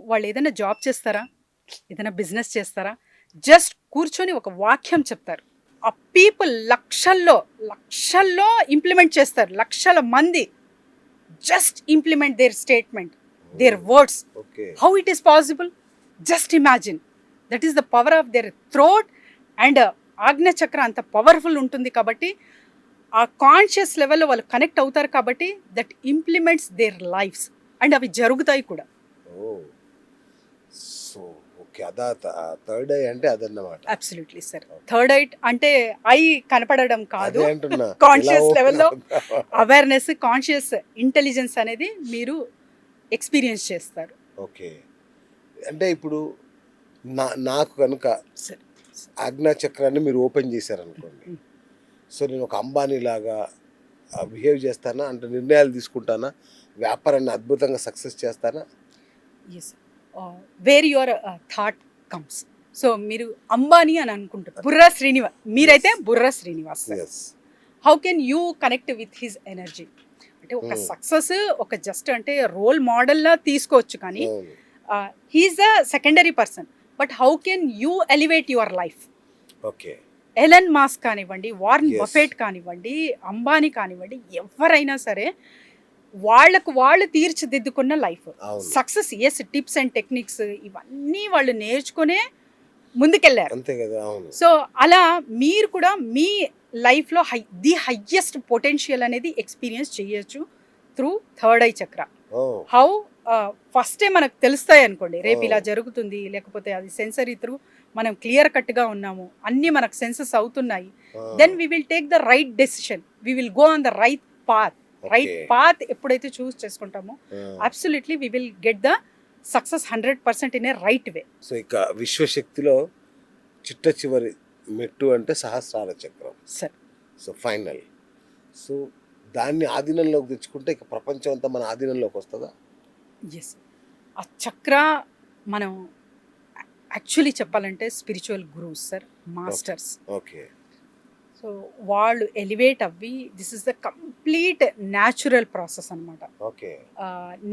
వాళ్ళు ఏదైనా జాబ్ చేస్తారా, ఏదైనా బిజినెస్ చేస్తారా, జస్ట్ కూర్చొని ఒక వాక్యం చెప్తారు. ఆ పీపుల్ లక్షల్లో లక్షల్లో ఇంప్లిమెంట్ చేస్తారు. లక్షల మంది just implement their statement, their words. Okay. How it is possible? Just imagine. That is the power of their throat. And Ajna chakra అంత పవర్ఫుల్ ఉంటుంది కాబట్టి ఆ కాన్షియస్ లెవెల్లో వాళ్ళు కనెక్ట్ అవుతారు కాబట్టి that implements there lifes. And అవి జరుగుతాయి కూడా. ఓ సో ఓకే, అదా థర్డ్ ఐ అంటే అదన్నమాట. Absolutely sir. థర్డ్ ఐట్ అంటే ఐ కనపడడం కాదు, అదే అంటున్నా. కాన్షియస్ ఇలా లెవెల్లో ఓపెన్ అవేర్నెస్, కాన్షియస్ ఇంటెలిజెన్స్ అనేది మీరు ఎక్స్పీరియన్స్ చేస్తారు. ఓకే. అంటే ఇప్పుడు నాకు కనుక సార్ ఆజ్ఞా చక్రాన్ని మీరు ఓపెన్ చేశారనుకోండి, సో నేను ఒక అంబానీ లాగా బిహేవ్ చేస్తానా, అంటే నిర్ణయాలు తీసుకుంటానా, వ్యాపారాన్ని అద్భుతంగా సక్సెస్ చేస్తానా? Yes. Where your thought comes. So మీరు అంబానీ అని అనుకుంటారు, బుర్రా శ్రీనివాస్, మీరైతే Burra Srinivas. Yes. How can you connect with his energy? అంటే ఒక సక్సెస్ ఒక జస్ట్ అంటే రోల్ మోడల్లా తీసుకోవచ్చు, కానీ he is the secondary person. But how can you elevate your life? Okay. Elon Musk కానివ్వండి, వారన్ Yes. బఫెట్ కానివ్వండి, అంబానీ కానివ్వండి, ఎవరైనా సరే వాళ్ళకు వాళ్ళు తీర్చిదిద్దుకున్న లైఫ్ అవును. Success. Yes, tips and techniques ఇవన్నీ వాళ్ళు నేర్చుకునే ముందుకెళ్ళారు. అంతే కదా. అవును. సో అలా మీరు కూడా మీ లైఫ్లో ది హయ్యెస్ట్ పొటెన్షియల్ అనేది ఎక్స్పీరియన్స్ చేయొచ్చు through third eye chakra. Oh how ఫస్టే మనకు తెలుస్తాయి అనుకోండి, రేపు ఇలా Oh. జరుగుతుంది, లేకపోతే అది సెన్సరీ త్రూ మనం క్లియర్ కట్గా ఉన్నాము, అన్నీ మనకు సెన్సెస్ అవుతున్నాయి. Then we will take the right decision, we will go on the right path. Right path ఎప్పుడైతే చూస్ చేసుకుంటామో absolutely we will get the success 100% in a right way. So ఇక విశ్వశక్తిలో చిట్ట చివరి మెట్టు అంటే సహస్రార చక్రం. Sir so final. సో దాన్ని ఆధీనంలోకి తెచ్చుకుంటే ఇక ప్రపంచం అంతా మన ఆధీనంలోకి వస్తుందా? ఎస్. ఆ చక్ర మనం యాక్చువల్లీ చెప్పాలంటే spiritual gurus sir, masters. Okay. So వాళ్ళు ఎలివేట్ అవ్వి, this is the complete natural process అనమాట. Okay.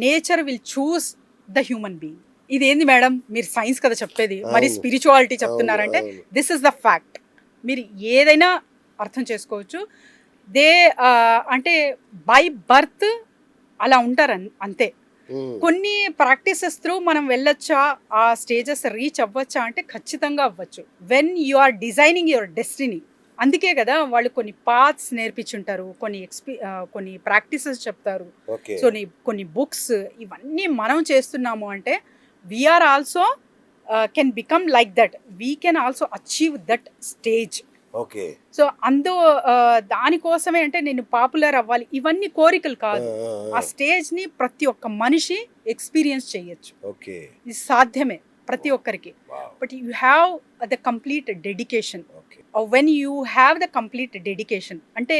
Nature will choose the human being. ఇదేంది మేడం మీరు సైన్స్ కదా చెప్పేది, మరి అవును. స్పిరిచువాలిటీ చెప్తున్నారంటే అవును. This is the fact. మీరు ఏదైనా అర్థం చేసుకోవచ్చు. దే అంటే బై బర్త్ అలా ఉంటారు అంతే. కొన్ని ప్రాక్టీసెస్ త్రూ మనం వెళ్ళొచ్చా, ఆ స్టేజెస్ రీచ్ అవ్వచ్చా అంటే ఖచ్చితంగా అవ్వచ్చు. When you are designing your destiny. అందుకే కదా వాళ్ళు కొన్ని పాత్స్ నేర్పించుంటారు, కొన్ని ప్రాక్టీసెస్ చెప్తారు. ఓకే. సో కొన్ని బుక్స్ ఇవన్నీ మనం చేస్తున్నాము అంటే we are also can become like that, we can also achieve that stage. Okay. So దానికోసమే అంటే నేను పాపులర్ అవ్వాలి, ఇవన్నీ కోరికలు కాదు. ఆ స్టేజ్ని ప్రతి ఒక్క మనిషి ఎక్స్పీరియన్స్ చేయొచ్చు. ఓకే. ఇది సాధ్యమే ప్రతి ఒక్కరికి. But you have the complete dedication. Okay. When you have the complete dedication అంటే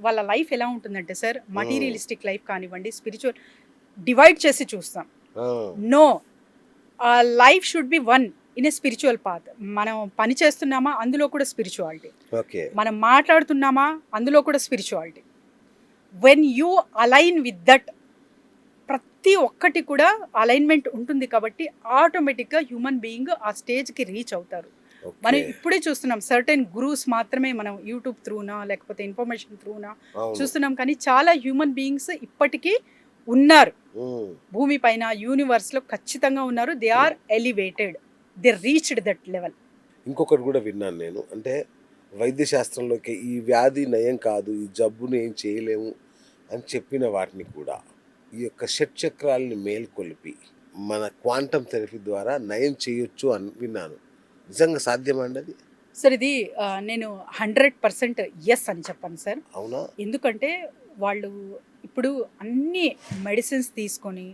వాళ్ళ లైఫ్ ఎలా ఉంటుందంటే సార్, మటీరియలిస్టిక్ లైఫ్ కానివ్వండి, స్పిరిచువల్ డివైడ్ చేసి చూస్తాం. No, life should be one in a spiritual path. మనం పని చేస్తున్నామా, అందులో కూడా స్పిరిచువాలిటీ. ఓకే. మనం మాట్లాడుతున్నామా, అందులో కూడా spirituality. When you align with that, ప్రతి ఒక్కటి కూడా అలైన్మెంట్ ఉంటుంది కాబట్టి ఆటోమేటిక్గా హ్యూమన్ బీయింగ్ ఆ స్టేజ్కి రీచ్ అవుతారు. మనం ఇప్పుడే చూస్తున్నాం, సర్టెన్ గురూస్ మాత్రమే మనం యూట్యూబ్ త్రూనా లేకపోతే ఇన్ఫర్మేషన్ త్రూనా చూస్తున్నాం, కానీ చాలా హ్యూమన్ బీయింగ్స్ ఇప్పటికీ ఉన్నారు భూమి పైన, యూనివర్స్లో ఖచ్చితంగా ఉన్నారు. They are elevated, they reached that level. ఇంకొకటి కూడా విన్నాను నేను, అంటే వైద్య శాస్త్రంలోకి ఈ వ్యాధి నయం కాదు, ఈ జబ్బుని ఏం చేయలేము అని చెప్పిన వాటిని కూడా ఈ యొక్క షట్ చక్రాలని మేల్కొలిపి మన క్వాంటమ్ థెరపీ ద్వారా నయం చేయొచ్చు అని విన్నాను. నిజంగా సాధ్యమండి అది? సార్ ఇది నేను 100% ఎస్ అని చెప్పాను సార్. అవునా? ఎందుకంటే వాళ్ళు ఇప్పుడు అన్ని మెడిసిన్స్ తీసుకొని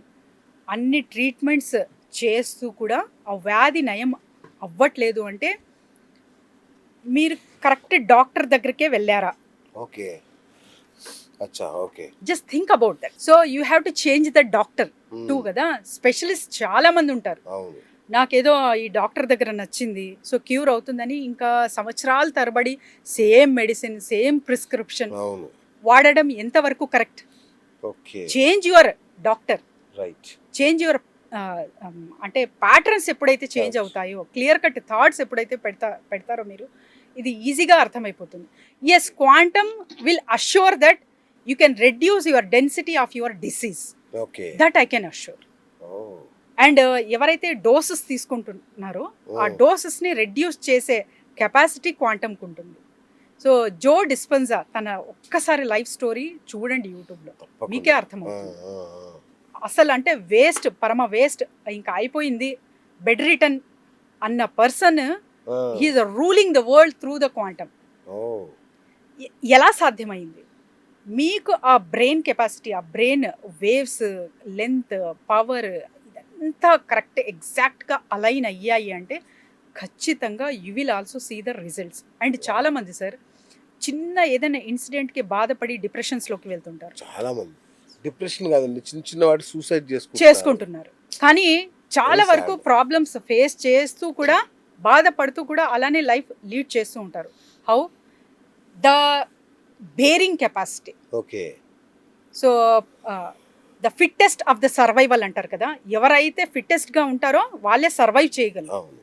అన్ని ట్రీట్మెంట్స్ చేస్తూ కూడా ఆ వ్యాధి నయం అవ్వట్లేదు అంటే మీరు కరెక్ట్ డాక్టర్ దగ్గరికే వెళ్ళారా? ఓకే. అచ్చా. Okay. Just think about that. So you have to change the doctor two కదా. స్పెషలిస్ట్ చాలా మంది ఉంటారు. అవును. నాకేదో ఈ డాక్టర్ దగ్గర నచ్చింది, సో క్యూర్ అవుతుందని ఇంకా సంవత్సరాల తరబడి సేమ్ మెడిసిన్, సేమ్ ప్రిస్క్రిప్షన్ అవును. వాడడం ఎంతవరకు correct? Okay. Change your doctor, right. Change your అంటే ప్యాటర్న్స్ ఎప్పుడైతే చేంజ్ Thoughts. అవుతాయో, క్లియర్ కట్ థాట్స్ ఎప్పుడైతే పెడతారో మీరు, ఇది ఈజీగా అర్థమైపోతుంది. Yes, quantum will assure that you can reduce your density of your disease. Okay. That I can assure. Oh. And ఎవరైతే డోసెస్ తీసుకుంటున్నారో ఆ Oh. డోసెస్ని రెడ్యూస్ చేసే కెపాసిటీ క్వాంటమ్కి ఉంటుంది. సో జో డిస్పెన్జా తన ఒక్కసారి లైఫ్ స్టోరీ చూడండి యూట్యూబ్లో, తప్పకుండా. మీకే అర్థమవుతుంది. అసలు అంటే వేస్ట్, పరమ వేస్ట్, ఇంకా అయిపోయింది, బెడ్ రిటర్న్ అన్న person he is ruling the world through the quantum. ఓ. ఎలా సాధ్యమైంది? మీకు ఆ బ్రెయిన్ కెపాసిటీ, ఆ బ్రెయిన్ వేవ్స్, లెంత్, పవర్ ఇదంతా కరెక్ట్ ఎగ్జాక్ట్గా అలైన్ అయ్యాయి అంటే ఖచ్చితంగా you will also see the results. And చాలామంది సార్ చిన్న ఏదైనా ఇన్సిడెంట్కి బాధపడి డిప్రెషన్స్లోకి వెళ్తుంటారు, చాలా మంది డిప్రెషన్ కాదండి, చిన్న చిన్న వాటి సూసైడ్ చేసుకుంటున్నారు. కానీ చాలా Very వరకు sad. ప్రాబ్లమ్స్ ఫేస్ చేస్తూ కూడా, బాధపడుతూ కూడా అలానే లైఫ్ లీడ్ చేస్తూ ఉంటారు. How? The bearing capacity. Okay. So the fittest of the survival అంటారు కదా, ఎవరైతే ఫిట్టెస్ట్గా ఉంటారో వాళ్ళే సర్వైవ్ చేయగలరు. అవును.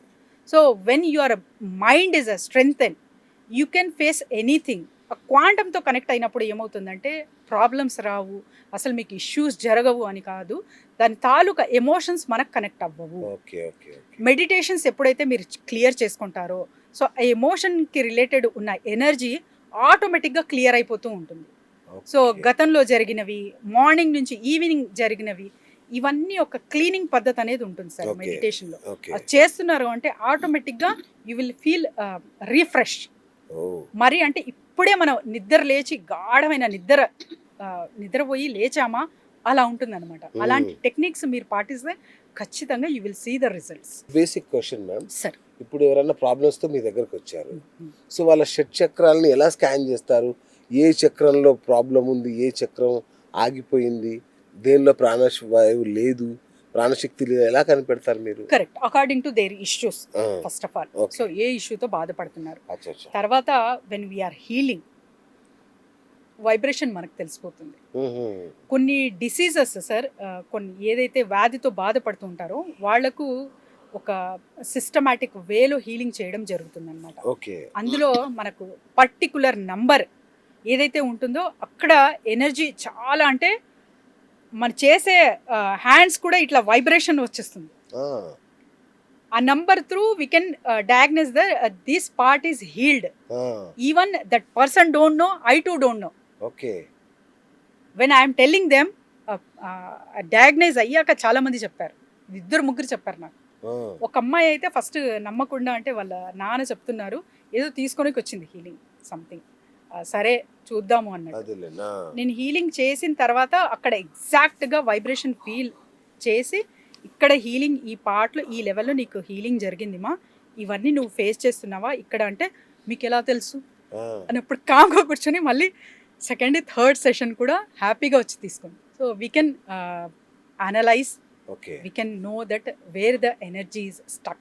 So when your mind is a strengthen, you can face anything. క్వాంటమ్తో కనెక్ట్ అయినప్పుడు ఏమవుతుందంటే ప్రాబ్లమ్స్ రావు, అసలు మీకు ఇష్యూస్ జరగవు అని కాదు, దాని తాలూకా ఎమోషన్స్ మనకు కనెక్ట్ అవ్వవు. ఓకే. ఓకే. ఓకే. మెడిటేషన్స్ ఎప్పుడైతే మీరు క్లియర్ చేసుకుంటారో, సో ఆ ఎమోషన్కి రిలేటెడ్ ఉన్న ఎనర్జీ ఆటోమేటిక్గా క్లియర్ అయిపోతూ ఉంటుంది. So okay. గతంలో జరిగినవి, మార్నింగ్ నుంచి ఈవినింగ్ జరిగినవి, ఇవన్నీ ఒక క్లీనింగ్ పద్ధతి అనేది ఉంటుంది సార్ ఓకే. మెడిటేషన్లో. ఓకే. అది చేస్తున్నారు అంటే ఆటోమేటిక్గా యూ విల్ ఫీల్ రీఫ్రెష్. ఓ. మరి అంటే ఇప్పుడే మనం నిద్ర లేచి గాఢమైన నిద్రపోయి లేచామా అలా ఉంటుందన్నమాట. అలాంటి టెక్నిక్స్ మీరు పాటిస్తే ఖచ్చితంగా you will see the results. Basic question ma'am, sir ఇప్పుడు ఎవరైనా ప్రాబ్లమ్స్తో మీ దగ్గరకు వచ్చారు, సో వాళ్ళ షట్ చక్రాలని ఎలా స్కాన్ చేస్తారు? ఏ చక్రంలో ప్రాబ్లం ఉంది, ఏ చక్రం ఆగిపోయింది, దేనిలో ప్రాణవాయువు లేదు, ప్రాణశక్తి లేదు, ఎలా కనిపెడతారు మీరు? Correct, according to their issues first of all. Okay. So ఏ ఇష్యూతో బాధపడుతున్నారు, అచ్చా అచ్చా. తర్వాత వెన్ వీఆర్ హీలింగ్ వైబ్రేషన్ మనకు తెలిసిపోతుంది. కొన్ని డిసీజెస్ సార్, కొన్ని ఏదైతే వ్యాధితో బాధపడుతూ ఉంటారో వాళ్లకు ఒక సిస్టమాటిక్ వేలో హీలింగ్ చేయడం జరుగుతుంది అనమాట. ఓకే. అందులో మనకు పర్టికులర్ నంబర్ ఏదైతే ఉంటుందో అక్కడ ఎనర్జీ చాలా, అంటే మన చేసే హ్యాండ్స్ కూడా ఇట్లా వైబ్రేషన్ వచ్చేస్తుంది. ఆ number through we can diagnose this part is healed. Even that person don't know, I to don't know. Okay. When I'm telling them, diagnose అయ్యాక చాలా మంది చెప్పారు, 2-3 చెప్పారు నాకు. ఒక అమ్మాయి అయితే ఫస్ట్ నమ్మకుండా, అంటే వాళ్ళ నాన్న చెప్తున్నారు ఏదో తీసుకొని వచ్చింది హీలింగ్ సంథింగ్, సరే చూద్దాము అన్నట్టు. నేను హీలింగ్ చేసిన తర్వాత అక్కడ ఎగ్జాక్ట్గా వైబ్రేషన్ ఫీల్ చేసి, ఇక్కడ హీలింగ్ ఈ పార్ట్లో ఈ లెవెల్లో నీకు హీలింగ్ జరిగిందిమా, ఇవన్నీ నువ్వు ఫేస్ చేస్తున్నావా ఇక్కడ అంటే, మీకు ఎలా తెలుసు అన్నప్పుడు కామ్గా కూర్చొని మళ్ళీ సెకండ్, థర్డ్ సెషన్ కూడా హ్యాపీగా వచ్చి తీసుకుంది. So we can analyse, okay. we can know that where the energy is stuck.